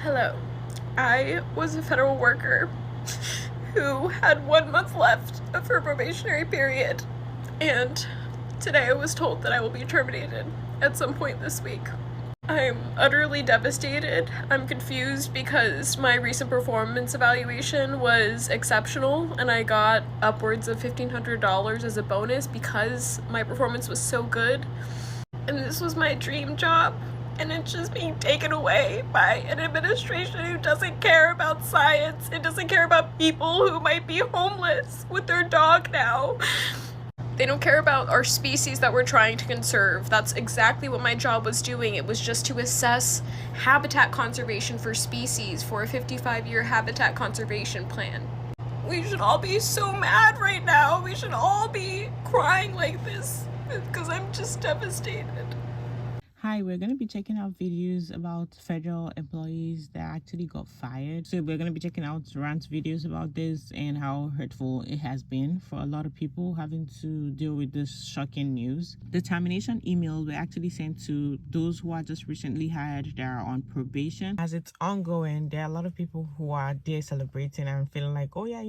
Hello. I was a federal worker who had 1 month left of her probationary period, and today I was told that I will be terminated at some point this week. I'm utterly devastated. I'm confused because my recent performance evaluation was exceptional and I got upwards of $1,500 as a bonus because my performance was so good. And this was my dream job, and it's just being taken away by an administration who doesn't care about science and doesn't care about people who might be homeless with their dog now. They don't care about our species that we're trying to conserve. That's exactly what my job was doing. It was just to assess habitat conservation for species for a 55-year habitat conservation plan. We should all be so mad right now. We should all be crying like this because I'm just devastated. Hi, we're going to be checking out videos about federal employees that actually got fired. So we're going to be checking out Rants videos about this and how hurtful it has been for a lot of people having to deal with this shocking news. The termination emails were actually sent to those who are just recently hired that are on probation. As it's ongoing, there are a lot of people who are there celebrating and feeling like, oh yeah,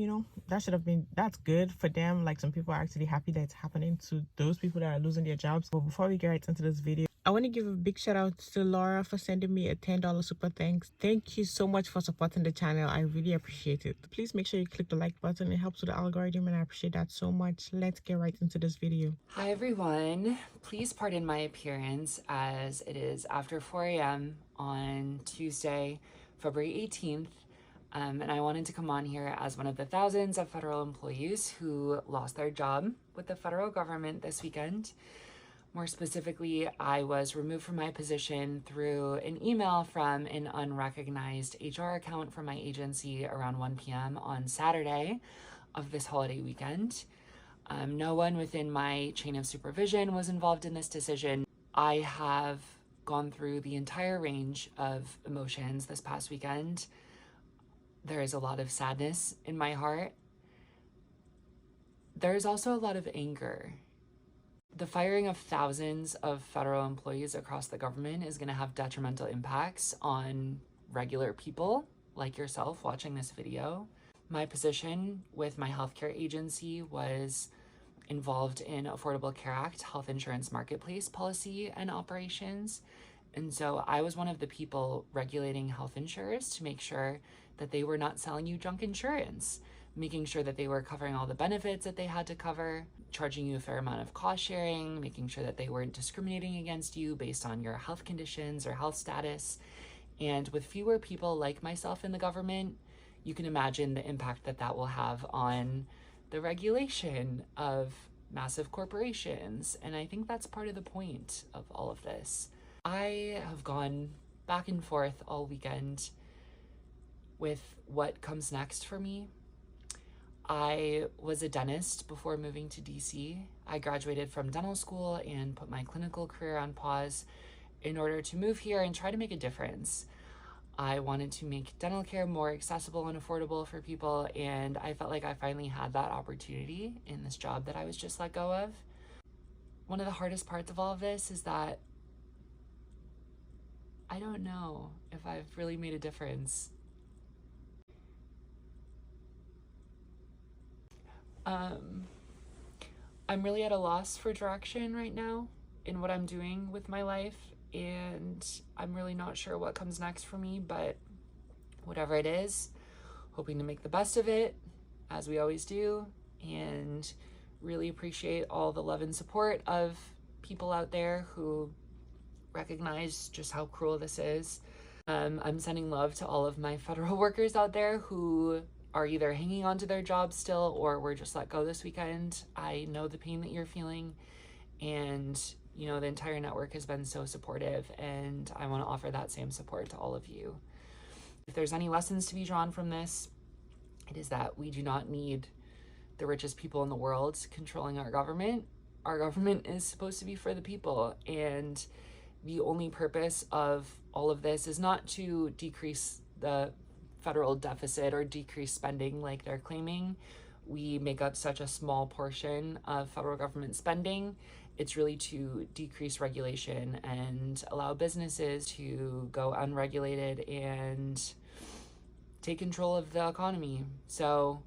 that's good for them. Like, some people are actually happy that it's happening to those people that are losing their jobs. But before we get right into this video, I want to give a big shout out to Laura for sending me a $10 super thanks. Thank you so much for supporting the channel. I really appreciate it. Please make sure you click the like button. It helps with the algorithm and I appreciate that so much. Let's get right into this video. Hi everyone. Please pardon my appearance as it is after 4 a.m. on Tuesday, February 18th. And I wanted to come on here as one of the thousands of federal employees who lost their job with the federal government this weekend. More specifically, I was removed from my position through an email from an unrecognized HR account from my agency around 1 p.m. on Saturday of this holiday weekend. No one within my chain of supervision was involved in this decision. I have gone through the entire range of emotions this past weekend. There is a lot of sadness in my heart. There is also a lot of anger. The firing of thousands of federal employees across the government is going to have detrimental impacts on regular people like yourself watching this video. My position with my healthcare agency was involved in Affordable Care Act health insurance marketplace policy and operations. And so I was one of the people regulating health insurers to make sure that they were not selling you junk insurance, making sure that they were covering all the benefits that they had to cover, charging you a fair amount of cost sharing, making sure that they weren't discriminating against you based on your health conditions or health status. And with fewer people like myself in the government, you can imagine the impact that that will have on the regulation of massive corporations. And I think that's part of the point of all of this. I have gone back and forth all weekend with what comes next for me. I was a dentist before moving to DC. I graduated from dental school and put my clinical career on pause in order to move here and try to make a difference. I wanted to make dental care more accessible and affordable for people, and I felt like I finally had that opportunity in this job that I was just let go of. One of the hardest parts of all of this is that I don't know if I've really made a difference. I'm really at a loss for direction right now in what I'm doing with my life, and I'm really not sure what comes next for me, but whatever it is, hoping to make the best of it, as we always do, and really appreciate all the love and support of people out there who recognize just how cruel this is. I'm sending love to all of my federal workers out there who are either hanging on to their jobs still or were just let go this weekend. I know the pain that you're feeling, and you know, the entire network has been so supportive, and I want to offer that same support to all of you. If there's any lessons to be drawn from this, it is that we do not need the richest people in the world controlling our government. Our government is supposed to be for the people, and the only purpose of all of this is not to decrease the federal deficit or decrease spending like they're claiming. We make up such a small portion of federal government spending, it's really to decrease regulation and allow businesses to go unregulated and take control of the economy. So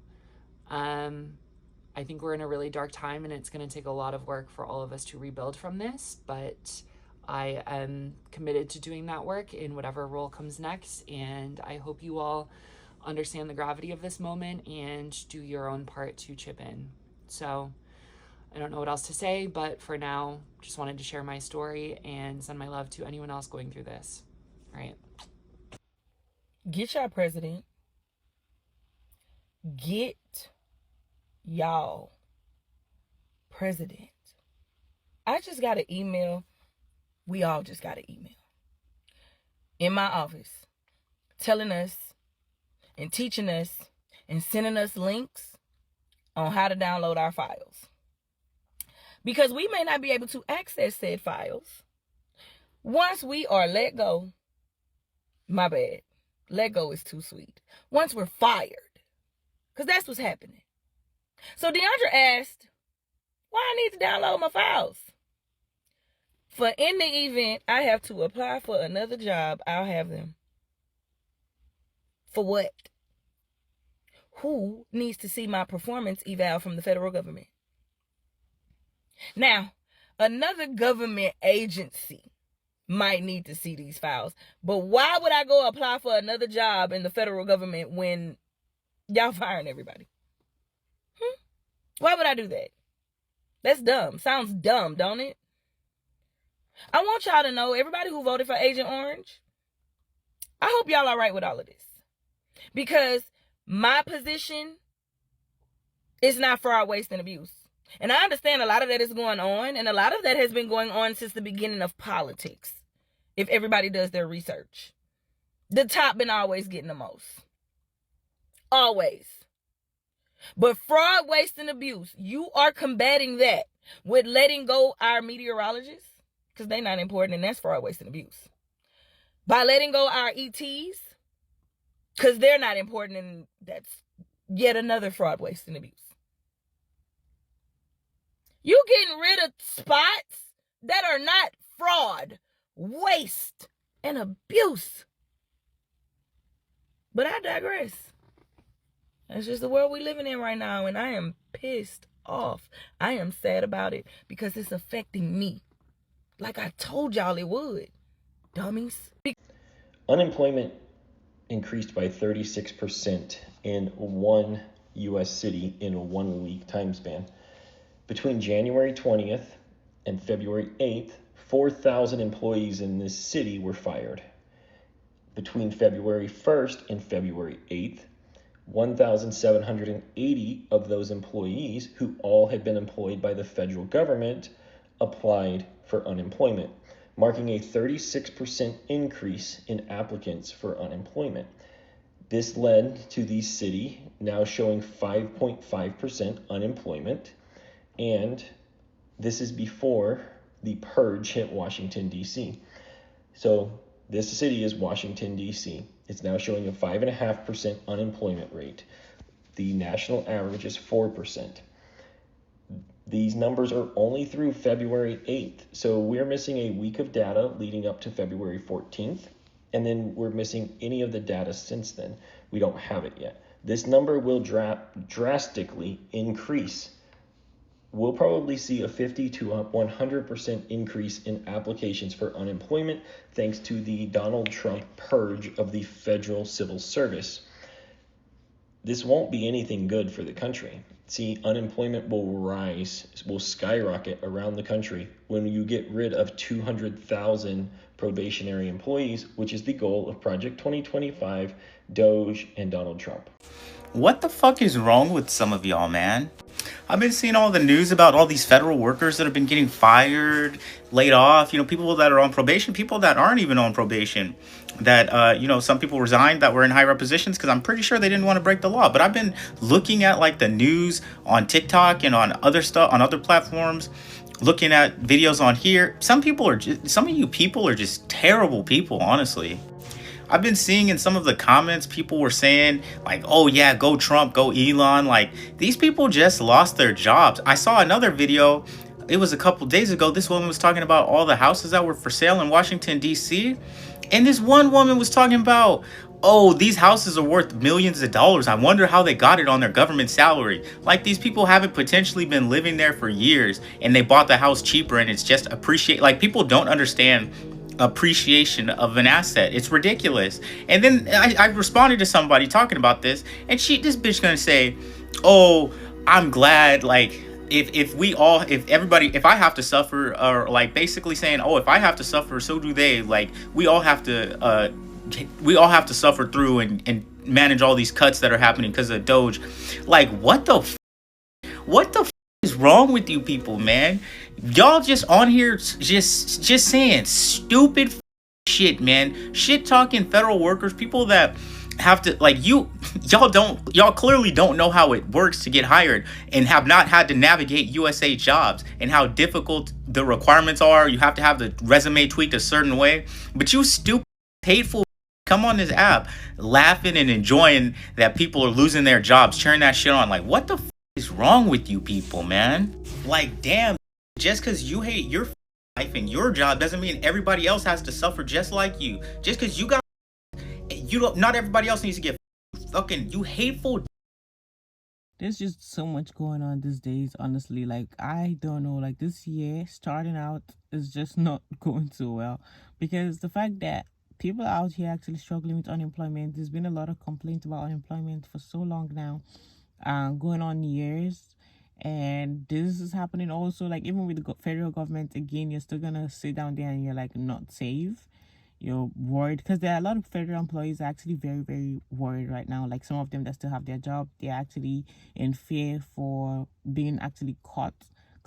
I think we're in a really dark time, and it's going to take a lot of work for all of us to rebuild from this, but I am committed to doing that work in whatever role comes next, and I hope you all understand the gravity of this moment and do your own part to chip in. So I don't know what else to say, but for now, just wanted to share my story and send my love to anyone else going through this. All right. Get y'all president. Get y'all president. I just got an email. We all just got an email in my office telling us and teaching us and sending us links on how to download our files. Because we may not be able to access said files once we are let go. My bad. Let go is too sweet. Once we're fired. Because that's what's happening. So Deandra asked, why I need to download my files? For in the event I have to apply for another job, I'll have them. For what? Who needs to see my performance eval from the federal government? Now, another government agency might need to see these files. But why would I go apply for another job in the federal government when y'all firing everybody? Why would I do that? That's dumb. Sounds dumb, don't it? I want y'all to know, everybody who voted for Agent Orange, I hope y'all all right with all of this. Because my position is not fraud, waste, and abuse. And I understand a lot of that is going on, and a lot of that has been going on since the beginning of politics. If everybody does their research. The top been always getting the most. Always. But fraud, waste, and abuse, you are combating that with letting go our meteorologists, because they're not important, and that's fraud, waste, and abuse. By letting go our ETs, because they're not important, and that's yet another fraud, waste, and abuse. You getting rid of spots that are not fraud, waste, and abuse. But I digress. That's just the world we're living in right now, and I am pissed off. I am sad about it because it's affecting me. Like I told y'all it would. Dummies. Unemployment increased by 36% in one U.S. city in a 1 week time span. Between January 20th and February 8th, 4,000 employees in this city were fired. Between February 1st and February 8th, 1,780 of those employees, who all had been employed by the federal government, applied for unemployment, marking a 36% increase in applicants for unemployment. This led to the city now showing 5.5% unemployment, and this is before the purge hit Washington, D.C. So this city is Washington, D.C. It's now showing a 5.5% unemployment rate. The national average is 4%. These numbers are only through February 8th. So we're missing a week of data leading up to February 14th. And then we're missing any of the data since then. We don't have it yet. This number will drastically increase. We'll probably see a 50 to 100% increase in applications for unemployment thanks to the Donald Trump purge of the federal civil service. This won't be anything good for the country. See, unemployment will skyrocket around the country when you get rid of 200,000 probationary employees, which is the goal of Project 2025, Doge, and Donald Trump. What the fuck is wrong with some of y'all, man? I've been seeing all the news about all these federal workers that have been getting fired, laid off, people that are on probation, people that aren't even on probation, that, some people resigned that were in higher positions because I'm pretty sure they didn't want to break the law. But I've been looking at like the news on TikTok and on other stuff, on other platforms, looking at videos on here. Some of you people are just terrible people, honestly. I've been seeing in some of the comments, people were saying like, oh yeah, go Trump, go Elon. Like, these people just lost their jobs. I saw another video. it was a couple days ago, this woman was talking about all the houses that were for sale in Washington, D.C. And this one woman was talking about, oh, these houses are worth millions of dollars. I wonder how they got it on their government salary. Like, these people haven't potentially been living there for years and they bought the house cheaper and it's just appreciate. Like, people don't understand appreciation of an asset. It's ridiculous. And then I responded to somebody talking about this, and this bitch gonna say, oh, I'm glad, like, if I have to suffer, or like basically saying, oh, if I have to suffer, so do they. Like, we all have to suffer through and manage all these cuts that are happening because of Doge. Like, what the is wrong with you people, man? Y'all just on here just saying stupid shit, man. Shit talking federal workers, people that have to, like, y'all clearly don't know how it works to get hired and have not had to navigate USA jobs and how difficult the requirements are. You have to have the resume tweaked a certain way. But you stupid, hateful come on this app laughing and enjoying that people are losing their jobs, cheering that shit on. Like, what the is wrong with you people, man? Like, damn, just because you hate your life and your job doesn't mean everybody else has to suffer just like you. Just because you got, not everybody else needs to get fucking, you hateful. There's just so much going on these days, honestly. Like, I don't know, like, this year starting out is just not going so well, because the fact that people out here actually struggling with unemployment, there's been a lot of complaints about unemployment for so long now, going on years, and this is happening also. Like, even with the federal government, again, you're still gonna sit down there and you're like not safe. You're worried because there are a lot of federal employees actually very, very worried right now. Like, some of them that still have their job, they're actually in fear for being actually cut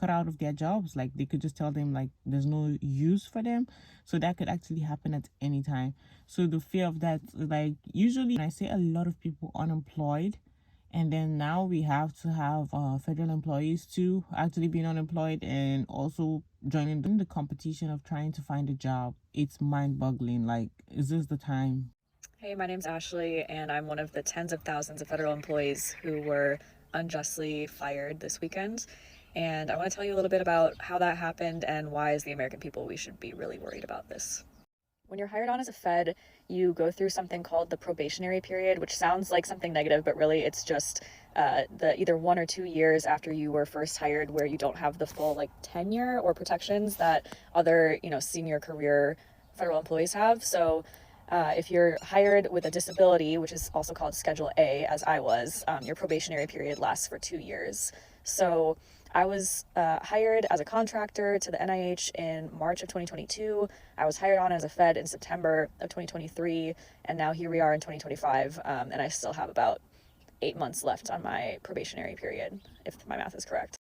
out of their jobs. Like, they could just tell them like there's no use for them, so that could actually happen at any time. So the fear of that, like, usually when I say a lot of people unemployed, and then now we have to have federal employees too actually being unemployed and also joining the competition of trying to find a job. It's mind-boggling. Like, is this the time? Hey, my name's Ashley, and I'm one of the tens of thousands of federal employees who were unjustly fired this weekend. And I want to tell you a little bit about how that happened and why, as the American people, we should be really worried about this. When you're hired on as a Fed, you go through something called the probationary period, which sounds like something negative, but really it's just the either 1 or 2 years after you were first hired, where you don't have the full like tenure or protections that other, senior career federal employees have. So if you're hired with a disability, which is also called Schedule A, as I was, your probationary period lasts for 2 years. So I was hired as a contractor to the NIH in March of 2022. I was hired on as a Fed in September of 2023, and now here we are in 2025, and I still have about 8 months left on my probationary period, if my math is correct.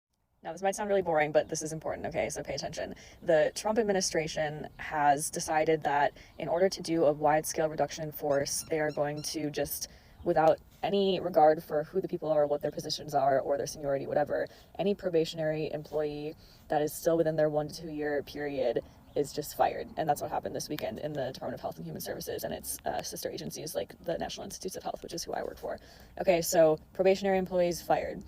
Now, this might sound really boring, but this is important, okay? So pay attention. The Trump administration has decided that in order to do a wide-scale reduction in force, they are going to just, without any regard for who the people are, what their positions are, or their seniority, whatever, any probationary employee that is still within their 1 to 2 year period is just fired. And that's what happened this weekend in the Department of Health and Human Services and its sister agencies like the National Institutes of Health, which is who I work for. Okay, so probationary employees fired.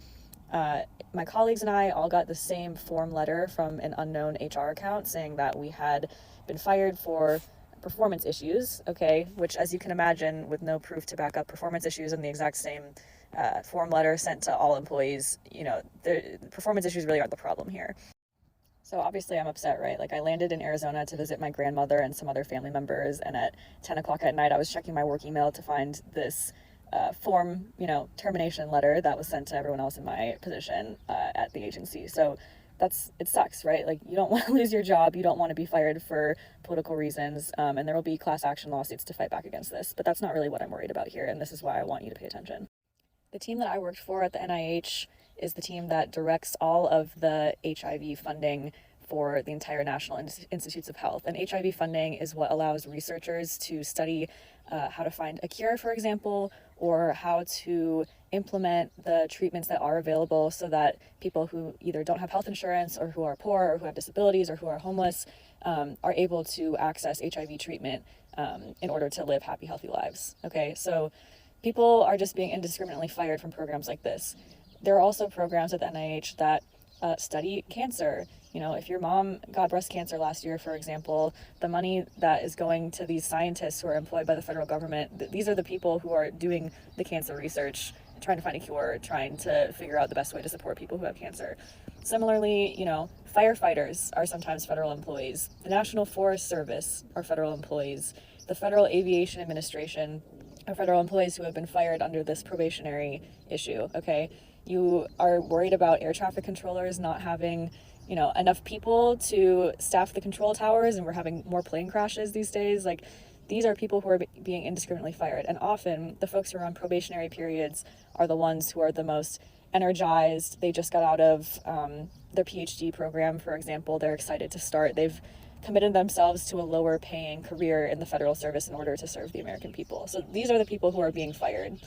My colleagues and I all got the same form letter from an unknown HR account saying that we had been fired for performance issues, okay, which, as you can imagine, with no proof to back up performance issues and the exact same form letter sent to all employees, the performance issues really aren't the problem here. So obviously I'm upset, right? Like, I landed in Arizona to visit my grandmother and some other family members, and at 10 o'clock at night I was checking my work email to find this form, termination letter that was sent to everyone else in my position at the agency. So it sucks, right? Like, you don't want to lose your job. You don't want to be fired for political reasons. And there will be class action lawsuits to fight back against this. But that's not really what I'm worried about here. And this is why I want you to pay attention. The team that I worked for at the NIH is the team that directs all of the HIV funding for the entire National Institutes of Health. And HIV funding is what allows researchers to study how to find a cure, for example, or how to implement the treatments that are available so that people who either don't have health insurance or who are poor or who have disabilities or who are homeless are able to access HIV treatment in order to live happy, healthy lives. Okay, so people are just being indiscriminately fired from programs like this. There are also programs at the NIH that study cancer You know, if your mom got breast cancer last year, for example, the money that is going to these scientists who are employed by the federal government, these are the people who are doing the cancer research, trying to find a cure, trying to figure out the best way to support people who have cancer. Similarly, you know, firefighters are sometimes federal employees. The National Forest Service are federal employees. The Federal Aviation Administration are federal employees who have been fired under this probationary issue, okay? You are worried about air traffic controllers not having, you know, enough people to staff the control towers, and we're having more plane crashes these days. Like, these are people who are being indiscriminately fired. And often the folks who are on probationary periods are the ones who are the most energized. They just got out of their PhD program, for example. They're excited to start. They've committed themselves to a lower paying career in the federal service in order to serve the American people. So these are the people who are being fired.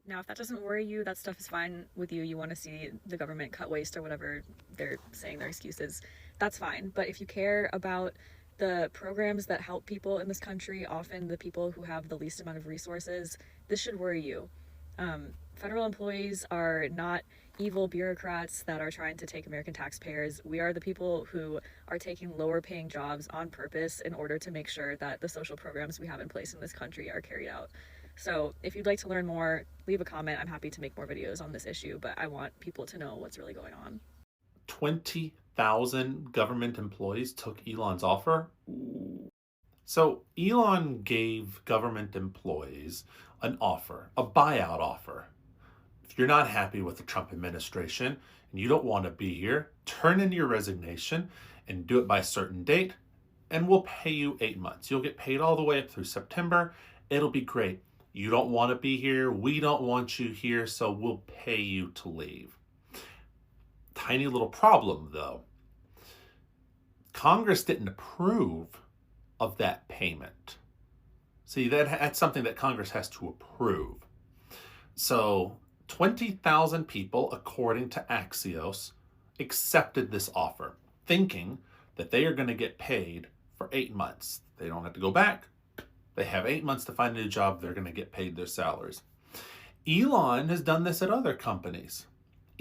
Now, if that doesn't worry you, that stuff is fine with you. You want to see the government cut waste or whatever they're saying their excuses. That's fine. But if you care about the programs that help people in this country, often the people who have the least amount of resources, this should worry you. Federal employees are not evil bureaucrats that are trying to take American taxpayers. We are the people who are taking lower paying jobs on purpose in order to make sure that the social programs we have in place in this country are carried out. So if you'd like to learn more, leave a comment. I'm happy to make more videos on this issue, but I want people to know what's really going on. 20,000 government employees took Elon's offer. So Elon gave government employees an offer, a buyout offer. If you're not happy with the Trump administration and you don't want to be here, turn in your resignation and do it by a certain date, and we'll pay you 8 months. You'll get paid all the way up through September. It'll be great. You don't want to be here. We don't want you here, so we'll pay you to leave. Tiny little problem, though. Congress didn't approve of that payment. See, that's something that Congress has to approve. So 20,000 people, according to Axios, accepted this offer, thinking that they are going to get paid for 8 months. They don't have to go back. They have 8 months to find a new job. They're going to get paid their salaries. Elon has done this at other companies.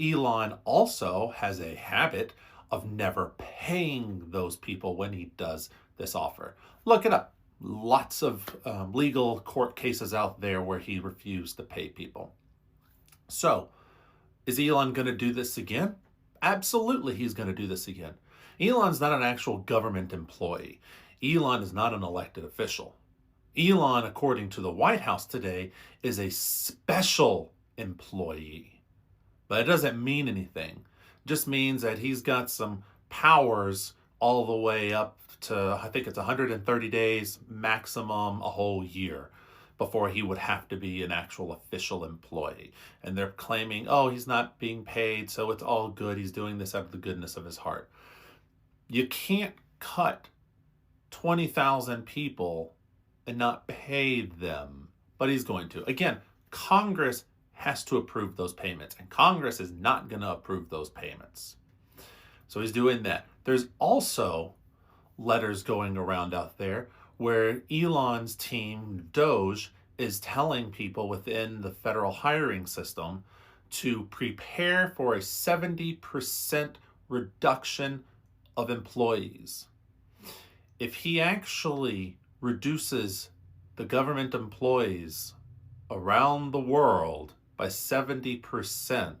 Elon also has a habit of never paying those people when he does this offer. Look it up. Lots of legal court cases out there where he refused to pay people. So, is Elon going to do this again? Absolutely, he's going to do this again. Elon's not an actual government employee. Elon is not an elected official. Elon, according to the White House today, is a special employee. But it doesn't mean anything. It just means that he's got some powers all the way up to, I think it's 130 days, maximum a whole year, before he would have to be an actual official employee. And they're claiming, oh, he's not being paid, so it's all good. He's doing this out of the goodness of his heart. You can't cut 20,000 people and not pay them, but he's going to. Again, Congress has to approve those payments, and Congress is not going to approve those payments. So he's doing that. There's also letters going around out there where Elon's team, Doge, is telling people within the federal hiring system to prepare for a 70% reduction of employees. If he actually reduces the government employees around the world by 70%,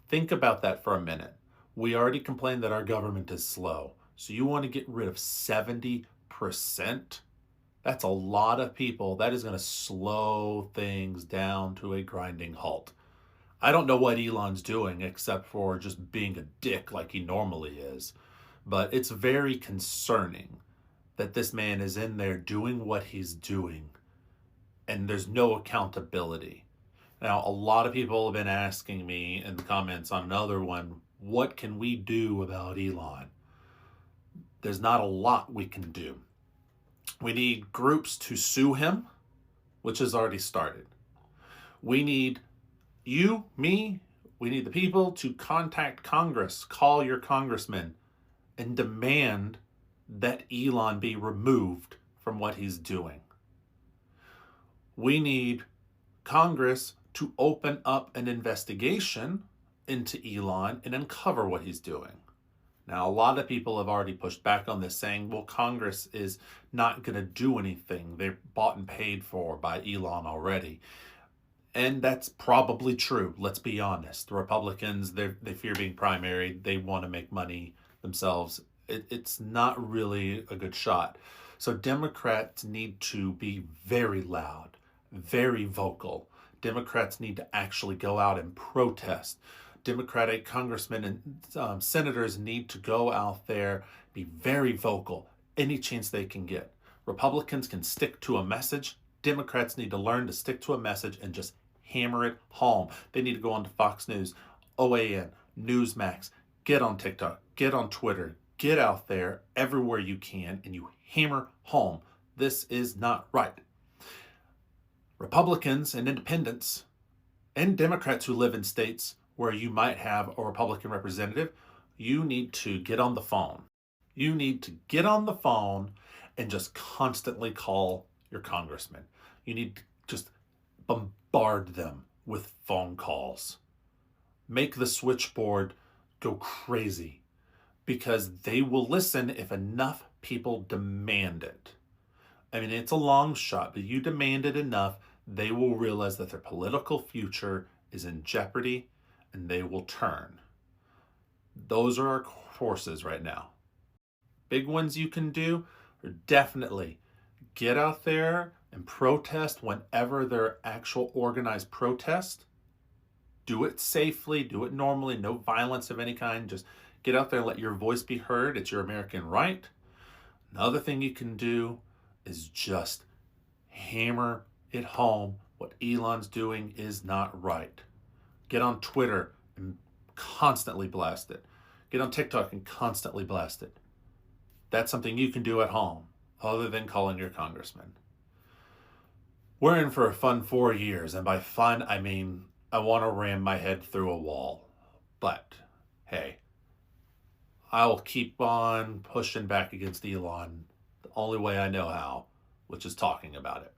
think about that for a minute. We already complained that our government is slow. So you want to get rid of 70%? That's a lot of people. That is going to slow things down to a grinding halt. I don't know what Elon's doing except for just being a dick like he normally is. But it's very concerning that this man is in there doing what he's doing and there's no accountability. Now, a lot of people have been asking me in the comments on another one, what can we do about Elon? There's not a lot we can do. We need groups to sue him, which has already started. We need you, me, we need the people to contact Congress, call your congressman, and demand that Elon be removed from what he's doing. We need Congress to open up an investigation into Elon and uncover what he's doing. Now, a lot of people have already pushed back on this, saying, well, Congress is not going to do anything. They're bought and paid for by Elon already. And that's probably true. Let's be honest. The Republicans, they fear being primaried. They want to make money themselves. It's not really a good shot. So Democrats need to be very loud, very vocal. Democrats need to actually go out and protest. Democratic congressmen and senators need to go out there, be very vocal, any chance they can get. Republicans can stick to a message. Democrats need to learn to stick to a message and just hammer it home. They need to go on to Fox News, OAN, Newsmax, get on TikTok, get on Twitter, get out there everywhere you can, and you hammer home. This is not right. Republicans and independents and Democrats who live in states where you might have a Republican representative, you need to get on the phone. You need to get on the phone and just constantly call your congressman. You need to just bombard them with phone calls. Make the switchboard go crazy, because they will listen if enough people demand it. I mean, it's a long shot, but you demand it enough, they will realize that their political future is in jeopardy, and they will turn. Those are our forces right now. Big ones you can do are definitely get out there and protest whenever there are actual organized protests. Do it safely, do it normally, no violence of any kind. Just get out there and let your voice be heard. It's your American right. Another thing you can do is just hammer it home. What Elon's doing is not right. Get on Twitter and constantly blast it. Get on TikTok and constantly blast it. That's something you can do at home, other than calling your congressman. We're in for a fun 4 years, and by fun, I mean I want to ram my head through a wall. But, hey, I'll keep on pushing back against Elon the only way I know how, which is talking about it.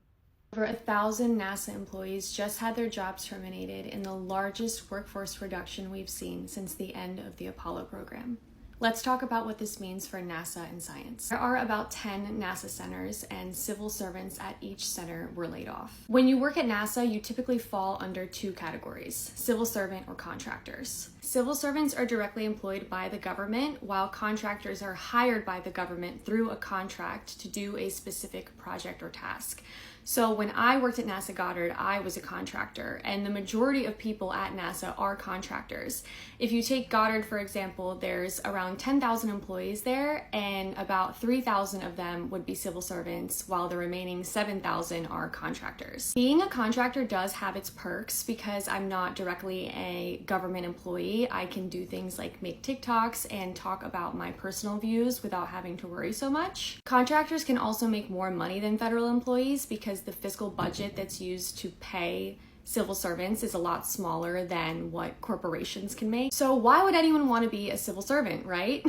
Over 1,000 NASA employees just had their jobs terminated in the largest workforce reduction we've seen since the end of the Apollo program. Let's talk about what this means for NASA and science. There are about 10 NASA centers, and civil servants at each center were laid off. When you work at NASA, you typically fall under two categories: civil servant or contractors. Civil servants are directly employed by the government, while contractors are hired by the government through a contract to do a specific project or task. So when I worked at NASA Goddard, I was a contractor, and the majority of people at NASA are contractors. If you take Goddard, for example, there's around 10,000 employees there, and about 3,000 of them would be civil servants, while the remaining 7,000 are contractors. Being a contractor does have its perks because I'm not directly a government employee. I can do things like make TikToks and talk about my personal views without having to worry so much. Contractors can also make more money than federal employees because the fiscal budget that's used to pay civil servants is a lot smaller than what corporations can make. So why would anyone want to be a civil servant, right?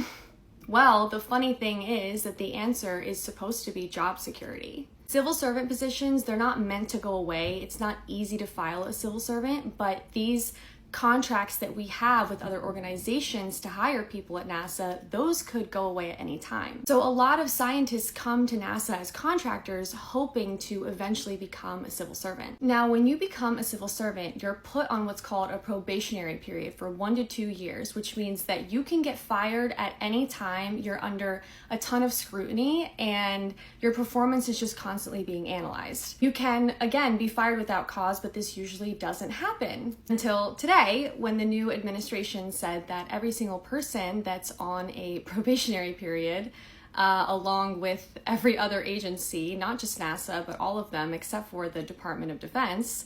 Well, the funny thing is that the answer is supposed to be job security. Civil servant positions, they're not meant to go away. It's not easy to file a civil servant, but these contracts that we have with other organizations to hire people at NASA, those could go away at any time. So a lot of scientists come to NASA as contractors hoping to eventually become a civil servant. Now, when you become a civil servant, you're put on what's called a probationary period for 1 to 2 years, which means that you can get fired at any time. You're under a ton of scrutiny and your performance is just constantly being analyzed. You can, again, be fired without cause, but this usually doesn't happen until today, when the new administration said that every single person that's on a probationary period, along with every other agency, not just NASA, but all of them except for the Department of Defense,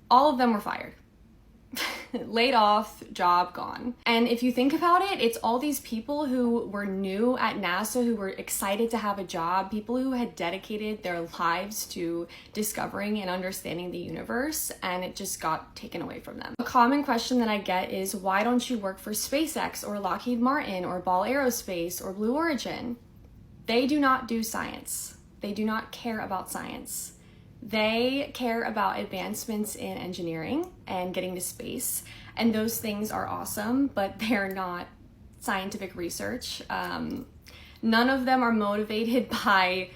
all of them were fired. Laid off, job gone. And if you think about it, it's all these people who were new at NASA, who were excited to have a job, people who had dedicated their lives to discovering and understanding the universe, and it just got taken away from them. A common question that I get is, why don't you work for SpaceX or Lockheed Martin or Ball Aerospace or Blue Origin? They do not do science. They do not care about science. They care about advancements in engineering and getting to space, and those things are awesome, but they're not scientific research. None of them are motivated by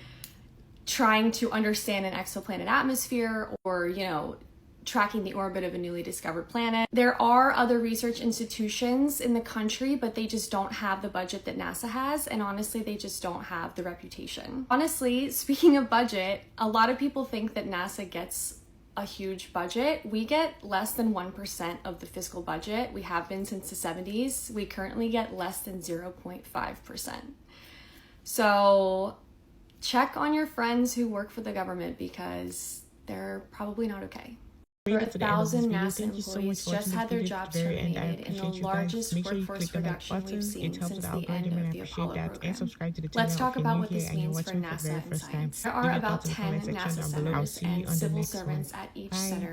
trying to understand an exoplanet atmosphere or, you know, tracking the orbit of a newly discovered planet. There are other research institutions in the country, but they just don't have the budget that NASA has, and honestly, they just don't have the reputation. Honestly, speaking of budget, a lot of people think that NASA gets a huge budget. We get less than 1% of the fiscal budget. We have been since the 70s. We currently get less than 0.5%. So check on your friends who work for the government because they're probably not okay. Over 1,000 NASA employees just had their jobs terminated in the largest workforce reduction we've seen since the end of the Apollo program. Let's talk about what this means for NASA and science. There are about 10 NASA centers and civil servants at each center.